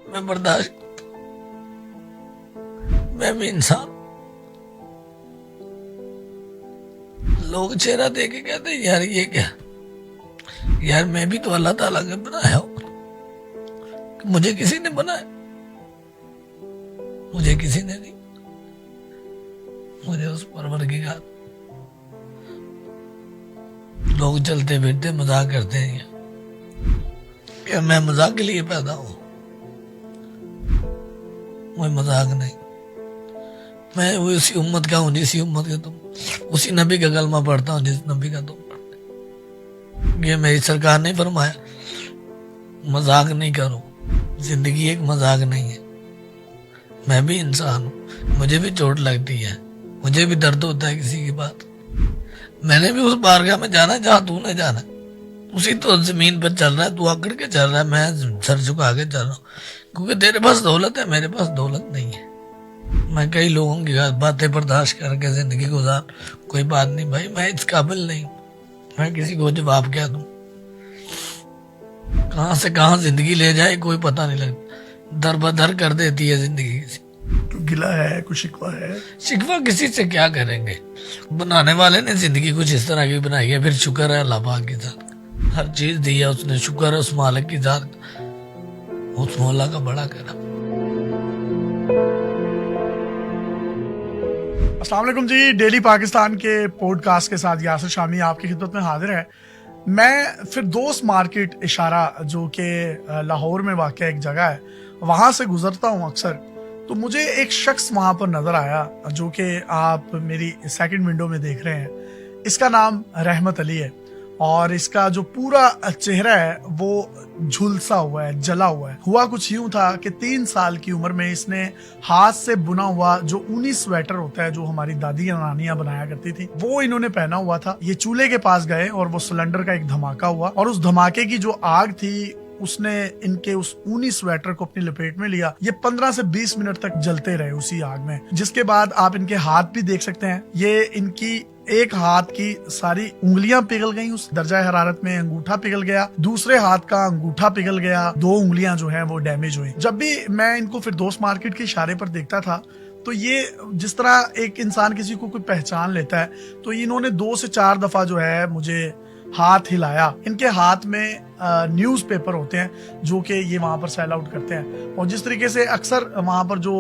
میں برداشت کرتا ہوں، میں بھی انسان۔ لوگ چہرہ دے کے کہتے ہیں یار یہ کیا، یار میں بھی تو اللہ تعالیٰ کا بنایا ہوں، مجھے کسی نے بنایا؟ مجھے کسی نے نہیں، مجھے اس پروردگار۔ لوگ چلتے پھرتے مذاق کرتے ہیں کہ میں مذاق کے لیے پیدا ہوں، میں مذاق نہیں، میں وہ اسی امت کا ہوں جسی امت کا تم، اسی نبی کا کلمہ پڑھتا ہوں جس نبی کا تم پڑھتے۔ یہ میری سرکار نے فرمایا مذاق نہیں کرو، زندگی ایک مذاق نہیں ہے۔ میں بھی انسان ہوں، مجھے بھی چوٹ لگتی ہے، مجھے بھی درد ہوتا ہے کسی کی بات۔ میں نے بھی اس بارگاہ میں جانا ہے جہاں تو نے جانا ہے، اسی تو زمین پر چل رہا ہے، تو آکڑ کے چل رہا ہے، میں سر جھکا کے چل رہا ہوں، کیونکہ تیرے پاس دولت ہے، میرے پاس دولت نہیں ہے۔ میں کئی لوگوں کی باتیں برداشت کر کے زندگی گزار، کوئی بات نہیں بھائی، میں اس قابل نہیں ہوں، میں کسی کو جواب کیا دوں؟ کہاں سے کہاں زندگی لے جائے کوئی پتہ نہیں لگتا، در بدر کر دیتی ہے زندگی کسی۔ کوئی گلہ ہے، کوئی شکوہ ہے؟ شکوہ کسی سے کیا کریں گے؟ بنانے والے نے زندگی کچھ اس طرح کی بنائی ہے، پھر شکر ہے اللہ پاک کی ذات کا، ہر چیز دی ہے اس نے، شکر ہے اس مالک کی ذات کا، اس مولا کا بڑا کرم۔ السلام علیکم جی، ڈیلی پاکستان کے پوڈ کاسٹ کے ساتھ یاسر شامی آپ کی خدمت میں حاضر ہے۔ میں فردوس مارکیٹ اشارہ جو کہ لاہور میں واقع ایک جگہ ہے، وہاں سے گزرتا ہوں اکثر، تو مجھے ایک شخص وہاں پر نظر آیا جو کہ آپ میری سیکنڈ ونڈو میں دیکھ رہے ہیں۔ اس کا نام رحمت علی ہے، اور اس کا جو پورا چہرہ ہے وہ جھلسا ہوا ہے، جلا ہوا ہے۔ ہوا کچھ یوں تھا کہ 3 سال کی عمر میں اس نے ہاتھ سے بنا ہوا جو اونی سویٹر ہوتا ہے جو ہماری دادیاں نانیاں بنایا کرتی تھی، وہ انہوں نے پہنا ہوا تھا۔ یہ چولہے کے پاس گئے اور وہ سلنڈر کا ایک دھماکہ ہوا، اور اس دھماکے کی جو آگ تھی اس نے ان کے اس اونی سویٹر کو اپنی لپیٹ میں لیا۔ یہ 15 سے 20 منٹ تک جلتے رہے اسی آگ میں، جس کے بعد آپ ان کے ہاتھ بھی دیکھ سکتے ہیں، یہ ان کی ایک ہاتھ کی ساری انگلیاں پگھل گئیں اس درجہ حرارت میں، انگوٹھا پگھل گیا، دوسرے ہاتھ کا انگوٹھا پگھل گیا، 2 انگلیاں جو ہیں وہ ڈیمیج ہوئی۔ جب بھی میں ان کو فردوس مارکیٹ کے اشارے پر دیکھتا تھا تو یہ جس طرح ایک انسان کسی کو کوئی پہچان لیتا ہے، تو انہوں نے 2 سے 4 دفعہ جو ہے مجھے ہاتھ ہلایا۔ ان کے ہاتھ میں نیوز پیپر ہوتے ہیں جو کہ یہ وہاں پر سیل آؤٹ کرتے ہیں، اور جس طریقے سے اکثر وہاں پر جو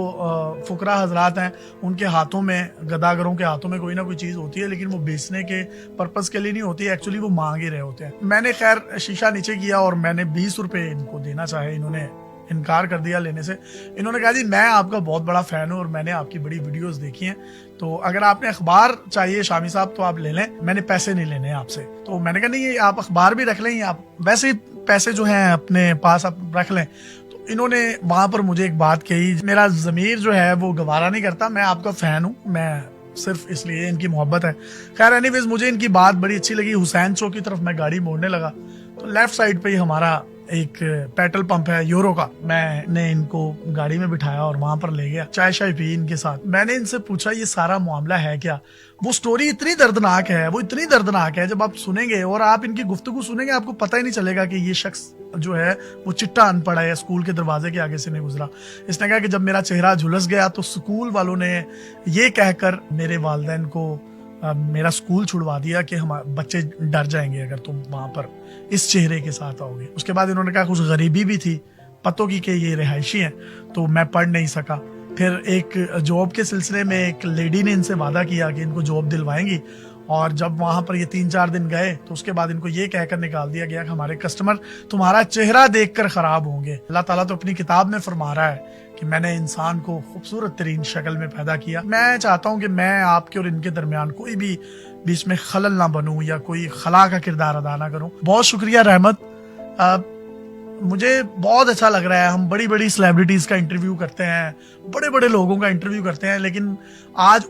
فقراء حضرات ہیں ان کے ہاتھوں میں، گداگروں کے ہاتھوں میں کوئی نہ کوئی چیز ہوتی ہے، لیکن وہ بیچنے کے پرپس کے لیے نہیں ہوتی ہے، ایکچولی وہ مانگ ہی رہے ہوتے ہیں۔ میں نے خیر شیشہ نیچے کیا اور میں نے 20 روپے ان کو دینا چاہے، انہوں نے انکار کر دیا لینے سے۔ انہوں نے کہا جی میں آپ کا بہت بڑا فین ہوں اور میں نے آپ کی بڑی ویڈیوز دیکھی ہیں، تو اگر آپ نے اخبار چاہیے شامی صاحب تو آپ لے لیں، میں نے پیسے نہیں لینے آپ سے۔ تو میں نے کہا نہیں، یہ آپ اخبار بھی رکھ لیں، آپ ویسے ہی پیسے جو ہیں اپنے پاس آپ رکھ لیں۔ تو انہوں نے وہاں پر مجھے ایک بات کہی، میرا ضمیر جو ہے وہ گوارا نہیں کرتا، میں آپ کا فین ہوں، میں صرف اس لیے ان کی محبت ہے۔ خیر اینی ویز مجھے ان کی بات بڑی اچھی لگی۔ حسین چوک کی طرف میں گاڑی موڑنے لگا تو لیفٹ سائڈ پہ ہی ہمارا ایک پیٹرول پمپ ہے یورو کا، میں نے ان کو گاڑی میں بٹھایا اور وہاں پر لے گیا، چائے شائے پی ان کے ساتھ۔ میں نے ان سے پوچھا یہ سارا معاملہ ہے کیا؟ وہ سٹوری اتنی دردناک ہے، وہ اتنی دردناک ہے، جب آپ سنیں گے اور آپ ان کی گفتگو سنیں گے آپ کو پتہ ہی نہیں چلے گا کہ یہ شخص جو ہے وہ چٹا ان پڑھا ہے، اسکول کے دروازے کے آگے سے نہیں گزرا۔ اس نے کہا کہ جب میرا چہرہ جھلس گیا تو اسکول والوں نے یہ کہہ کر میرے والدین کو میرا اسکول چھڑوا دیا کہ ہم بچے ڈر جائیں گے اگر تم وہاں پر اس چہرے کے ساتھ آؤ گے۔ اس کے بعد انہوں نے کہا کچھ غریبی بھی تھی پتوں کی کہ یہ رہائشی ہیں، تو میں پڑھ نہیں سکا۔ پھر ایک جاب کے سلسلے میں ایک لیڈی نے ان سے وعدہ کیا کہ ان کو جاب دلوائیں گی، اور جب وہاں پر یہ 3-4 دن گئے تو اس کے بعد ان کو یہ کہہ کر نکال دیا گیا کہ ہمارے کسٹمر تمہارا چہرہ دیکھ کر خراب ہوں گے۔ اللہ تعالیٰ تو اپنی کتاب میں فرما رہا ہے کہ میں نے انسان کو خوبصورت ترین شکل میں پیدا کیا۔ میں چاہتا ہوں کہ میں آپ کے اور ان کے درمیان کوئی بھی بیچ میں خلل نہ بنوں یا کوئی خلا کا کردار ادا نہ کروں۔ بہت شکریہ رحمت، مجھے بہت اچھا لگ رہا ہے۔ ہم بڑی بڑی سیلیبریٹیز کا انٹرویو کرتے ہیں، بڑے بڑے لوگوں کا انٹرویو کرتے ہیں، لیکن آج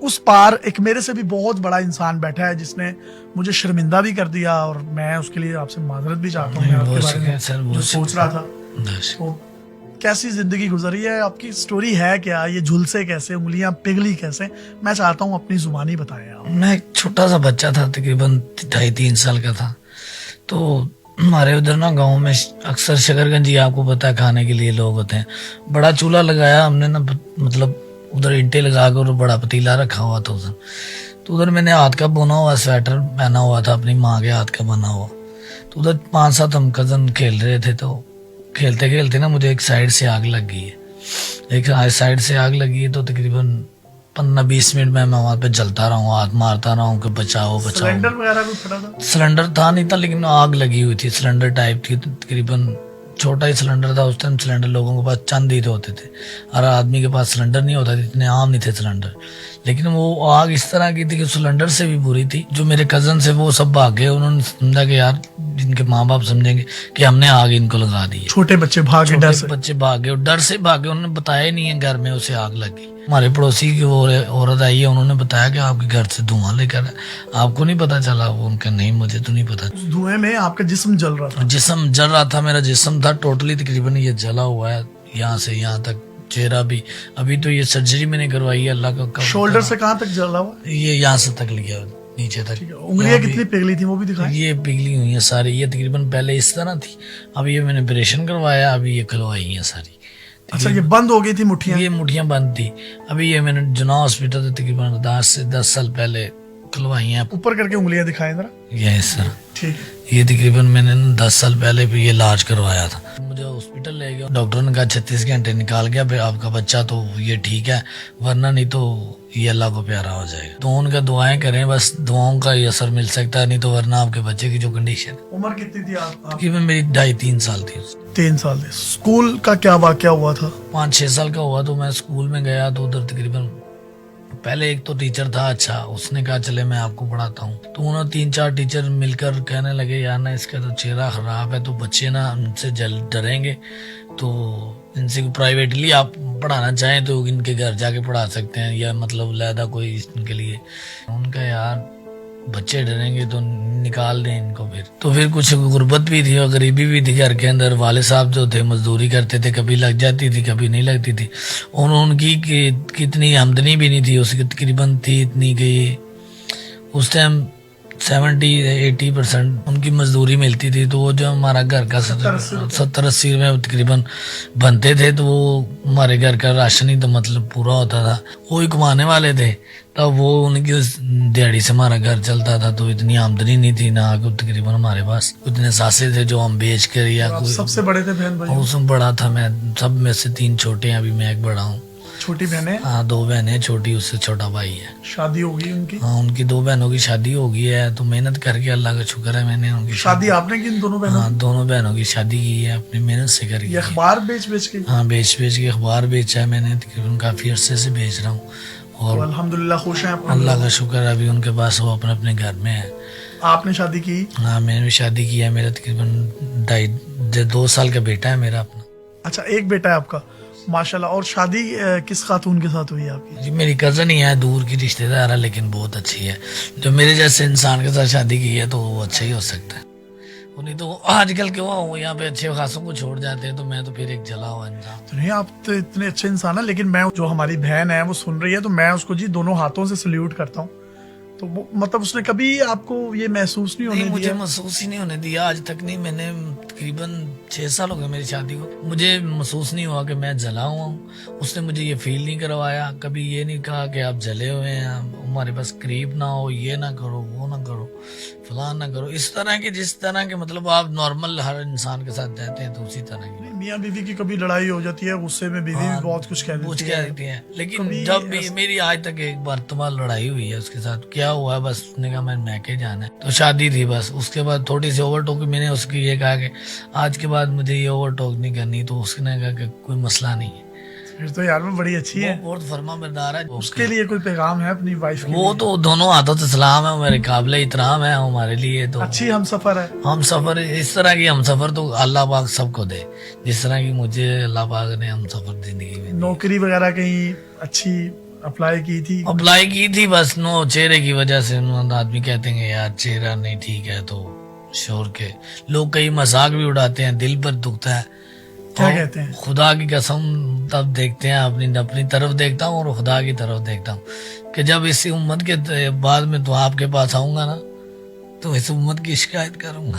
اس پار ایک میرے سے بھی بہت بڑا انسان بیٹھا ہے جس نے مجھے شرمندہ بھی کر دیا، اور میں اس کے لیے آپ سے معذرت بھی چاہتا ہوں۔ میں آپ کے بارے میں جو سوچ رہا تھا، تو کیسی زندگی گزری ہے آپ کی، سٹوری ہے کیا، یہ جھلسے کیسے، انگلیاں پگھلی کیسے، میں چاہتا ہوں اپنی زبانی بتائیں آپ۔ میں ایک چھوٹا سا بچہ تھا، تقریباً 2.5-3 سال کا تھا، تو ہمارے ادھر نا گاؤں میں اکثر شکرگنجی آپ کو پتا ہے کھانے کے لیے لوگ ہوتے ہیں. بڑا چولہا لگایا ہم نے نا, مطلب ادھر اینٹیں لگا کر بڑا پتیلا رکھا ہوا تھا ادھر. تو ادھر میں نے ہاتھ کا بنا ہوا سویٹر پہنا ہوا تھا اپنی ماں کے ہاتھ کا بنا ہوا. تو ادھر 5-7 ہم کزن کھیل رہے تھے. تو کھیلتے کھیلتے نا مجھے ایک سائڈ سے آگ لگ گئی ہے. ایک سائڈ سے آگ لگی ہے تو تقریباً 15-20 منٹ میں وہاں پہ جلتا رہا ہوں, ہاتھ مارتا رہا ہوں کہ بچاؤ بچاؤ. سلنڈر وغیرہ بھی پھٹا تھا؟ سلنڈر تھا نہیں تھا, لیکن آگ لگی ہوئی تھی. سلنڈر ٹائپ تھی, تقریباً چھوٹا ہی سلنڈر تھا. اس ٹائم سلنڈر لوگوں کے پاس چند ہی ہوتے تھے, ہر آدمی کے پاس سلنڈر نہیں ہوتا تھا, اتنے عام نہیں تھے سلنڈر. لیکن وہ آگ اس طرح کی تھی کہ سلنڈر سے بھی بری تھی. جو میرے کزن سے وہ سب بھاگ گئے. انہوں نے سمجھا کہ یار جن کے ماں باپ سمجھیں گے کہ ہم نے آگ ان کو لگا دی ہے. چھوٹے بچے بھاگے ڈر سے. بچے بھاگے اور ڈر سے بھاگے. انہوں نے بتایا ہی نہیں ہے گھر میں اسے آگ لگی. ہمارے پڑوسی کی وہ عورت آئی ہے, انہوں نے بتایا کہ آپ کے گھر سے دھواں لے کر آپ کو نہیں پتا چلا. وہ ان کا نہیں, مجھے تو نہیں پتا. اس دھوئیں میں آپ کا جسم جل رہا تھا؟ جسم جل رہا تھا, میرا جسم تھا ٹوٹلی تقریباً یہ جلا ہوا ہے یہاں سے یہاں تک. چہرہ بھی ابھی تو یہ سرجری میں نے کروائی ہے, اللہ کا. شولڈر سے کہاں تک جلا ہوا؟ یہ یہاں سے تک لیا نیچے تک. انگلیاں کتنی پگھلی تھی وہ بھی دکھائیں. یہ پگھلی ہوئی ہیں ساری. یہ تقریباً پہلے اس طرح تھی, اب یہ میں نے آپریشن کروایا, ابھی یہ کھلوائی ہیں ساری. اچھا, یہ بند ہو گئی تھی مٹھیاں؟ یہ مٹھیاں بند تھی. ابھی یہ میں نے جناح ہاسپٹل سے تقریباً 10 سال پہلے کھلوائی ہیں. اوپر کر کے انگلیاں دکھائیں ذرا. یہ سر, ٹھیک ہے. یہ تقریباً میں نے 10 سال پہلے بھی یہ علاج کروایا تھا. مجھے ہاسپٹل لے گیا, ڈاکٹر نے کہا 36 گھنٹے نکال گیا پھر آپ کا بچہ تو یہ ٹھیک ہے, ورنہ نہیں تو یہ اللہ کو پیارا ہو جائے گا. تو ان کا دعائیں کریں, بس دعاؤں کا یہ اثر مل سکتا ہے, نہیں تو ورنہ آپ کے بچے کی جو کنڈیشن. عمر کتنی تھی آپ؟ تقریباً میری 2.5-3 سال تھی. 3 سال تھی. اسکول کا کیا واقعہ ہوا تھا؟ 5-6 سال کا ہوا تو میں اسکول میں گیا. تو ادھر تقریباً پہلے ایک تو ٹیچر تھا اچھا, اس نے کہا چلے میں آپ کو پڑھاتا ہوں. تو انہوں 3-4 ٹیچر مل کر کہنے لگے یار نا اس کا تو چہرہ خراب ہے, تو بچے نا ان سے ڈریں گے, تو ان سے پرائیویٹلی آپ پڑھانا چاہیں تو ان کے گھر جا کے پڑھا سکتے ہیں, یا مطلب علیحدہ کوئی ان کے لیے. ان کا یار بچے ڈریں گے تو نکال دیں ان کو. تو پھر کچھ غربت بھی تھی اور غریبی بھی تھی گھر کے اندر. والد صاحب جو تھے مزدوری کرتے تھے, کبھی لگ جاتی تھی کبھی نہیں لگتی تھی. ان کی کتنی آمدنی بھی نہیں تھی اس کی, تقریباً تھی اتنی کہ اس ٹائم 70-80% ان کی مزدوری ملتی تھی. تو وہ جو ہمارا گھر کا 70-80 روپے تقریباً بنتے تھے, تو وہ ہمارے گھر کا راشن ہی تو مطلب پورا ہوتا تھا. وہی کمانے والے تھے, تب وہ ان کی دیہڑی سے ہمارا گھر چلتا تھا. تو اتنی آمدنی نہیں تھی نا, تقریباً ہمارے پاس اتنے ساسے تھے جو ہم بیچ کر یا سب سے بڑے تھے بہن بھائی؟ اس میں بڑا تھا میں, سب میں سے 3 چھوٹے ہیں, ابھی میں ایک بڑا ہوں. چھوٹی بہنیں؟ ہاں 2 بہنیں, چھوٹی اس سے چھوٹا بھائی ہے. شادی ہو گئی ان کی؟ ہاں ان کی 2 بہنوں کی شادی ہو گئی ہے. تو محنت کر کے اللہ کا شکر ہے میں نے ان کی شادی آپ نے کی ان دونوں بہنوں؟ ہاں دونوں بہنوں کی شادی کی ہے, اپنی محنت سے کر کے. اخبار بیچ کے؟ ہاں بیچ کے اخبار بیچا ہے میں نے, تقریباً کافی عرصے سے بیچ رہا ہوں. اور الحمدللہ خوش ہیں اللہ کا شکر ہے, ابھی ان کے پاس وہ اپنے گھر میں ہے. آپ نے شادی کی؟ ہاں میں نے بھی شادی کی ہے. میرا تقریباً 2 سال کا بیٹا ہے میرا اپنا. اچھا, ایک بیٹا ہے آپ کا, ماشاءاللہ. اور شادی کس خاتون کے ساتھ ہوئی ہے آپ کی؟ جی میری کزن ہی ہے, دور کی رشتہ دار ہے, لیکن بہت اچھی ہے. جو میرے جیسے انسان کے ساتھ شادی کی ہے تو وہ اچھا ہی ہو سکتا ہے. نہیں تو آج کل کیوں ہوں یہاں پہ اچھے خاصوں کو چھوڑ جاتے ہیں, تو میں تو پھر ایک جلا ہوا انسان. تو نہیں, آپ تو اتنے اچھے انسان ہیں. لیکن میں, جو ہماری بہن ہے وہ سن رہی ہے, تو میں اس کو جی دونوں ہاتھوں سے سلیوٹ کرتا ہوں. تو مطلب اس نے کبھی آپ کو یہ محسوس نہیں ہونے دیا؟ مجھے محسوس ہی نہیں ہونے دیا آج تک. نہیں, میں نے تقریباً 6 سال ہو گئے میری شادی کو, مجھے محسوس نہیں ہوا کہ میں جلا ہوا ہوں. اس نے مجھے یہ فیل نہیں کروایا, کبھی یہ نہیں کہا کہ آپ جلے ہوئے ہیں, ہمارے پاس قریب نہ ہو, یہ نہ کرو, وہ نہ کرو, فلاں نہ کرو. اس طرح کے, جس طرح کے مطلب آپ نارمل ہر انسان کے ساتھ رہتے ہیں, تو اسی طرح کی. میاں بیوی کی کبھی لڑائی ہو جاتی ہے, غصے میں بیوی بھی بہت کچھ کہہ دیتی ہے. لیکن جب بھی میری آج تک ایک مرتبہ لڑائی ہوئی ہے اس کے ساتھ. کیا ہوا ہے, بس اس نے کہا میں میکے جانا ہے, تو شادی تھی بس. اس کے بعد تھوڑی سی اوور ٹوک, میں نے اس کی یہ کہا کہ آج کے بعد مجھے یہ اوور ٹوک نہیں کرنی. تو اس نے کہا کہ کوئی مسئلہ نہیں ہے. پھر تو یار میں بڑی اچھی ہے, بہت فرما بردار ہے. اس کے لیے کوئی پیغام ہے اپنی وائف کے وہ تو دونوں ہاتھوں سے سلام ہے, میرے قابل احترام ہے ہمارے لیے. تو اچھی ہم سفر ہے. ہم سفر اس طرح کی ہم سفر تو اللہ پاک سب کو دے, جس طرح کی مجھے اللہ پاک نے ہم سفر زندگی میں. نوکری وغیرہ کہیں اچھی اپلائی کی تھی؟ اپلائی کی تھی, بس نو چہرے کی وجہ سے. آدمی کہتے ہیں یار چہرہ نہیں ٹھیک ہے, تو شور کے لوگ کئی مذاق بھی اڑاتے ہیں, دل پر دکھتا ہے. کیا کہتے ہیں؟ خدا کی قسم تب دیکھتے ہیں, اپنی طرف دیکھتا ہوں اور خدا کی طرف دیکھتا ہوں کہ جب اس امت کے بعد میں تو آپ کے پاس آؤں گا نا, تو اس امت کی شکایت کروں گا.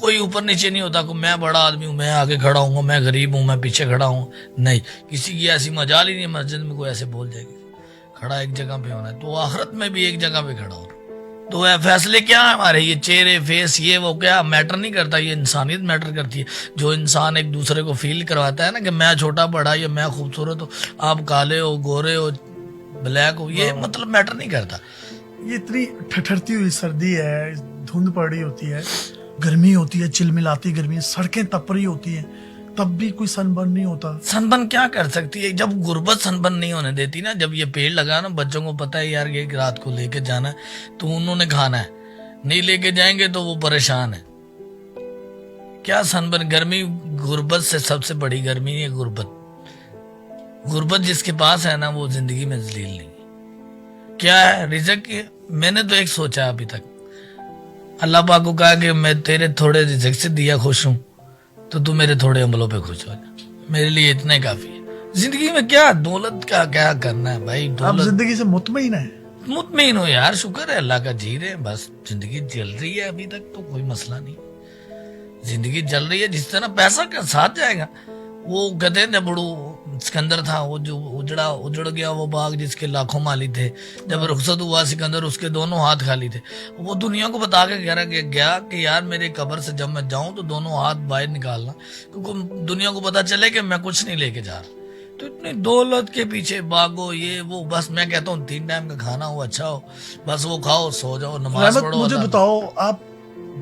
کوئی اوپر نیچے نہیں ہوتا کہ میں بڑا آدمی ہوں میں آگے کھڑا ہوں میں غریب ہوں میں پیچھے کھڑا ہوں. نہیں, کسی کی ایسی مجال ہی نہیں مسجد میں کوئی ایسے بول جائے گی. کھڑا ایک جگہ پہ ہونا ہے, تو آخرت میں بھی ایک جگہ پہ کھڑا ہونا. تو فیصلے کیا ہیں ہمارے, یہ چہرے فیس یہ وہ کیا میٹر نہیں کرتا, یہ انسانیت میٹر کرتی ہے. جو انسان ایک دوسرے کو فیل کرواتا ہے نا کہ میں چھوٹا بڑا یا میں خوبصورت ہوں, آپ کالے ہو گورے ہو بلیک ہو, یہ مطلب میٹر نہیں کرتا. یہ اتنی ٹھٹھرتی ہوئی سردی ہے, دھند پڑی ہوتی ہے, گرمی ہوتی ہے, چل ملاتی گرمی, سڑکیں تپ رہی ہوتی ہیں, تب بھی کوئی سن برن نہیں ہوتا. سن برن کیا کر سکتی ہے جب غربت سن برن نہیں ہونے دیتی نا. جب یہ پیڑ لگا نا, بچوں کو پتا ہے یار یہ رات کو لے کے جانا ہے تو انہوں نے کھانا ہے, نہیں لے کے جائیں گے تو وہ پریشان ہے. کیا سن برن, گرمی غربت سے سب سے بڑی گرمی ہے غربت. غربت جس کے پاس ہے نا وہ زندگی میں ذلیل نہیں. کیا ہے رزق, میں نے تو ایک سوچا ابھی تک, اللہ پاک کو کہا کہ میں تیرے تھوڑے رزق سے دیا خوش ہوں تو تو میرے تھوڑے عملوں پہ خوش ہو جا, میرے لیے اتنا ہی کافی ہے. زندگی میں کیا دولت کا کیا کرنا ہے بھائی, آپ زندگی سے مطمئن ہیں؟ مطمئن ہو یار, شکر ہے اللہ کا, جی رہے بس, زندگی چل رہی ہے ابھی تک تو کوئی مسئلہ نہیں. زندگی چل رہی ہے, جس طرح پیسہ کا ساتھ جائے گا. وہ کہتے ہیں جب سکندر تھا, وہ جو اجڑ گیا وہ باغ جس کے لاکھوں مالی تھے, جب رخصت ہوا سکندر اس کے دونوں ہاتھ خالی تھے. وہ دنیا کو بتا کے گیا کہ یار میرے قبر سے جب میں جاؤں تو دونوں ہاتھ باہر نکالنا, کیونکہ دنیا کو پتا چلے کہ میں کچھ نہیں لے کے جا رہا. تو اتنی دولت کے پیچھے بھاگو, یہ وہ, بس میں کہتا ہوں 3 ٹائم کا کھانا ہو اچھا ہو, بس وہ کھاؤ سو جاؤ نماز پڑھو. مجھے بتاؤ, آپ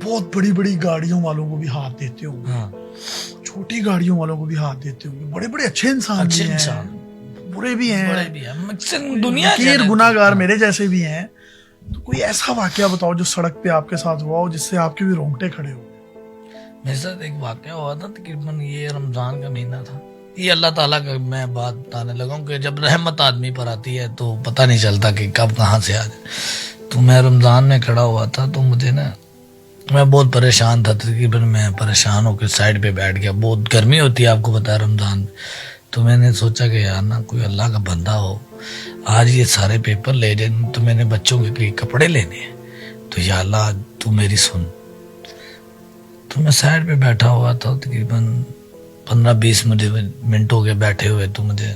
بہت بڑی بڑی گاڑیوں والوں کو بھی ہاتھ دیتے ہو, ہاں چھوٹی گاڑیوں والوں کو بھی ہاتھ دیتے ہو, بڑے بڑے اچھے انسان بھی ہیں, برے بھی ہیں, دنیا گناہگار میرے جیسے بھی ہیں. تو کوئی ایسا واقعہ بتاؤ جو سڑک پہ آپ کے ساتھ ہوا ہو جس سے آپ کے بھی رونگٹے کھڑے ہو. میرے ساتھ ایک واقعہ ہوا تھا, تقریباً یہ رمضان کا مہینہ تھا. یہ اللہ تعالیٰ کا میں بات بتانے لگا ہوں کہ جب رحمت آدمی پر آتی ہے تو پتہ نہیں چلتا کہ کب کہاں سے آ جائے. تو میں رمضان میں کھڑا ہوا تھا, تو مجھے نا میں بہت پریشان تھا. تقریباً میں پریشان ہو کے سائڈ پہ بیٹھ گیا. بہت گرمی ہوتی ہے آپ کو پتا ہے رمضان میں. تو میں نے سوچا کہ یار نا کوئی اللہ کا بندہ ہو, آج یہ سارے پیپر لے جائیں تو میں نے بچوں کے کئی کپڑے لینے ہیں, تو یا اللہ تو میری سن. تو میں سائڈ پہ بیٹھا ہوا تھا, تقریباً 15-20 منٹ ہو گئے بیٹھے ہوئے. تو مجھے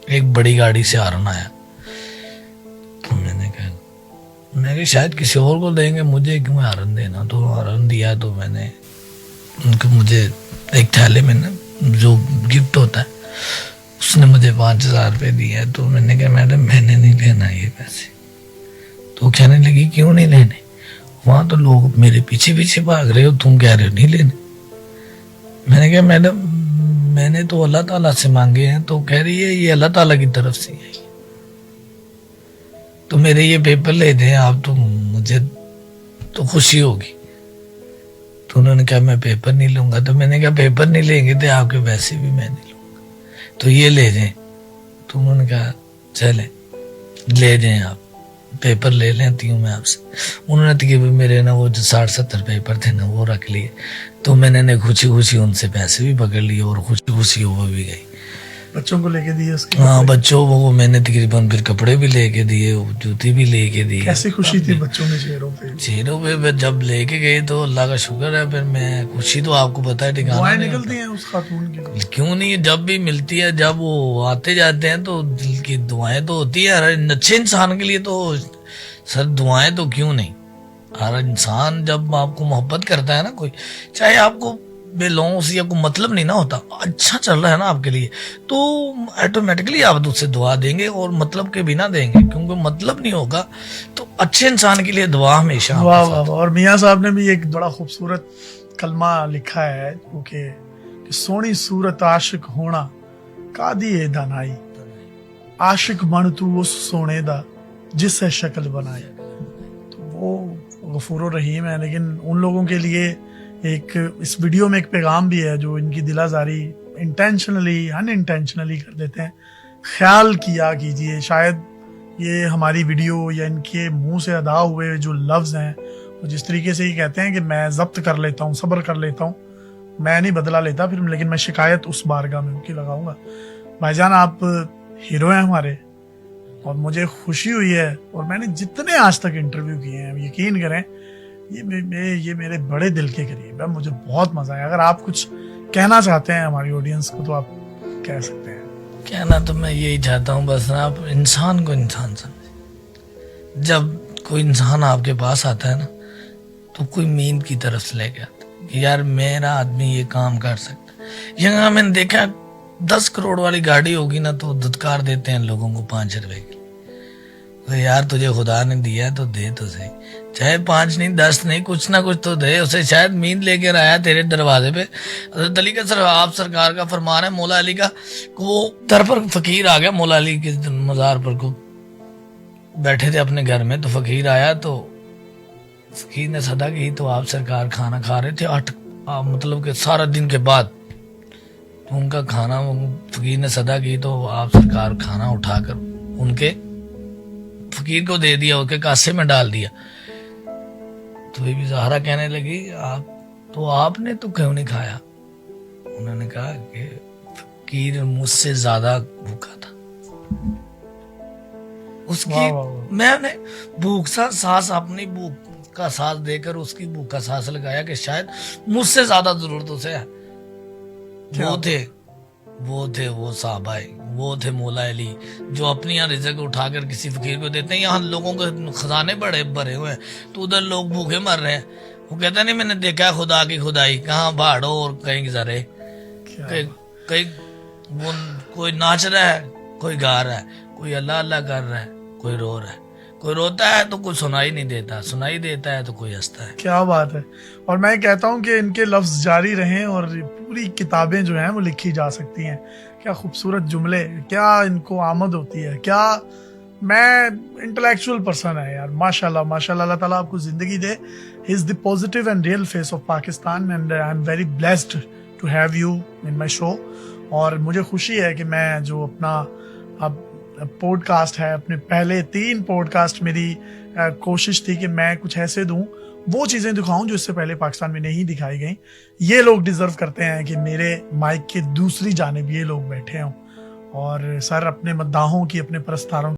ایک بڑی گاڑی سے ہارن آیا. تو میں نے کہا شاید کسی اور کو دیں گے, مجھے کیوں ہارن دینا. تو ہارن دیا تو میں نے ان کو, مجھے ایک تھیلے میں نا جو گفٹ ہوتا ہے اس نے مجھے 5,000 روپے دیا. تو میں نے کہا میڈم میں نے نہیں لینا یہ پیسے. تو کہنے لگی کیوں نہیں لینے, وہاں تو لوگ میرے پیچھے پیچھے بھاگ رہے ہو, تم کہہ رہے ہو نہیں لینے. میں نے کہا میڈم میں نے تو اللہ تعالیٰ سے مانگے ہیں. تو کہہ رہی ہے یہ اللہ تعالیٰ کی طرف سے ہے, تو میرے یہ پیپر لے دیں آپ, تو مجھے تو خوشی ہوگی. تو انہوں نے کہا میں پیپر نہیں لوں گا. تو میں نے کہا پیپر نہیں لیں گے تو آپ کے ویسے بھی میں نہیں لوں گا, تو یہ لے جائیں. تو انہوں نے کہا چلیں لے جائیں, آپ پیپر لے لیتی ہوں میں آپ سے. انہوں نے تقریباً میرے نا وہ جو 60-70 پیپر تھے نا وہ رکھ لیے. تو میں نے خوشی خوشی ان سے پیسے بھی پکڑ لیے اور خوشی خوشی وہ بھی گئی. بچوں کو لے کے دیے اس کے, ہاں بچوں کو میں نے تقریباً پھر کپڑے بھی لے کے دیے, جوتی بھی لے کے دی. کیسی خوشی تھی بچوں میں چہروں پہ جب لے کے گئے تو اللہ کا شکر ہے. پھر میں خوشی تو آپ کو پتا ہے ٹھکانا نہیں نکلتی ہیں اس خاتون کی, کیوں نہیں, جب بھی ملتی ہے جب وہ آتے جاتے ہیں تو دل کی دعائیں تو ہوتی ہے ہر اچھے انسان کے لیے. تو سر دعائیں تو کیوں نہیں, ہر انسان جب آپ کو محبت کرتا ہے نا کوئی, چاہے آپ کو بے لوگوں سے آپ کو مطلب نہیں نہ ہوتا, اچھا چل رہا ہے نا آپ کے لیے, تو آٹومیٹکلی آپ اس سے دعا دیں گے اور مطلب کے بنا دیں گے, کیونکہ مطلب نہیں ہوگا. تو اچھے انسان کے لیے دعا ہمیشہ. واہ واہ. اور میاں صاحب نے بھی ایک بڑا خوبصورت کلمہ لکھا ہے کہ سونی صورت عاشق ہونا کادی اے دانائی, عاشق بن تو اس سونے دا جس سے شکل بنائی. تو وہ غفور الرحیم ہے, لیکن ان لوگوں کے لیے ایک اس ویڈیو میں ایک پیغام بھی ہے جو ان کی دل آزاری انٹینشنلی ان انٹینشنلی کر دیتے ہیں. خیال کیا کیجئے, شاید یہ ہماری ویڈیو یا ان کے منہ سے ادا ہوئے جو لفظ ہیں وہ جس طریقے سے یہ کہتے ہیں کہ میں ضبط کر لیتا ہوں, صبر کر لیتا ہوں, میں نہیں بدلا لیتا پھر, لیکن میں شکایت اس بارگاہ میں کی لگاؤں گا. بھائی جان آپ ہیرو ہیں ہمارے, اور مجھے خوشی ہوئی ہے, اور میں نے جتنے آج تک انٹرویو کیے ہیں یقین کریں یہ میرے بڑے دل کے قریب ہے, مجھے بہت مزہ آیا. اگر آپ کچھ کہنا چاہتے ہیں ہماری آڈینس کو تو آپ کہہ سکتے ہیں. کہنا تو میں یہی چاہتا ہوں, بس آپ انسان کو انسان سمجھیں. جب کوئی انسان آپ کے پاس آتا ہے نا تو کوئی مین کی طرف سے لے کے آتا ہے کہ یار میرا آدمی یہ کام کر سکتا ہے. یہاں میں نے دیکھا 10 کروڑ والی گاڑی ہوگی نا تو دھتکار دیتے ہیں لوگوں کو 5 روپے کی. تو یار تجھے خدا نے دیا ہے تو دے تو صحیح, چاہے 5 نہیں 10 نہیں, کچھ نہ کچھ تو دے. اسے شاید مین لے کے آیا تیرے دروازے پہ. حضرت علی کا آپ سرکار کا فرمان ہے, مولا علی کا, وہ در پر فقیر آ گیا مولا علی کے مزار پر کو بیٹھے تھے اپنے گھر میں, تو فقیر آیا تو فقیر نے صدا کی تو آپ سرکار کھانا کھا رہے تھے 8 مطلب کہ سارا دن کے بعد. تو ان کا کھانا فقیر نے صدا کی تو آپ سرکار کھانا اٹھا کر ان کے فقیر کو دے دیا, اس کے کاسے میں ڈال دیا. تو بی بی زہرا کہنے لگی آپ نے تو کیوں نہیں کھایا؟ انہوں نے کہا کہ فقیر مجھ سے زیادہ بھوکا تھا. اس کی میں نے بھوک سا سانس, اپنی بھوک کا سانس دے کر اس کی بھوک کا سانس لگایا کہ شاید مجھ سے زیادہ ضرورت اسے ہے. وہ تھے وہ صحابہ, وہ تھے مولا علی جو اپنی یہاں رزق اٹھا کر کسی فقیر کو دیتے ہیں. یہاں لوگوں کے خزانے بڑے بھرے ہوئے ہیں تو ادھر لوگ بھوکے مر رہے ہیں. وہ کہتا نہیں میں نے دیکھا خدا کی خدائی, کہاں بھاڑو اور کہیں گزرے, کوئی ناچ رہا ہے, کوئی گا رہا ہے, کوئی اللہ اللہ کر رہا ہے, کوئی رو رہا ہے, کوئی روتا ہے تو کوئی سنائی نہیں دیتا, سنائی دیتا ہے تو کوئی ہنستا ہے. کیا بات ہے. اور میں کہتا ہوں کہ ان کے لفظ جاری رہیں اور پوری کتابیں جو ہیں وہ لکھی جا سکتی ہیں. کیا خوبصورت جملے, کیا ان کو آمد ہوتی ہے, کیا میں انٹلیکچوئل پرسن ہے یار, ماشاءاللہ ماشاءاللہ. اللہ تعالیٰ آپ کو زندگی دے. He is the positive and real face of Pakistan and I am very blessed to have you in my show. اور مجھے خوشی ہے کہ میں جو اپنا اب پوڈ کاسٹ ہے, اپنے پہلے 3 پوڈ کاسٹ میری کوشش تھی کہ میں کچھ ایسے دوں, وہ چیزیں دکھاؤں جو اس سے پہلے پاکستان میں نہیں دکھائی گئیں. یہ لوگ ڈیزرو کرتے ہیں کہ میرے مائک کے دوسری جانب یہ لوگ بیٹھے ہوں اور سر اپنے مداحوں کی, اپنے پرستاروں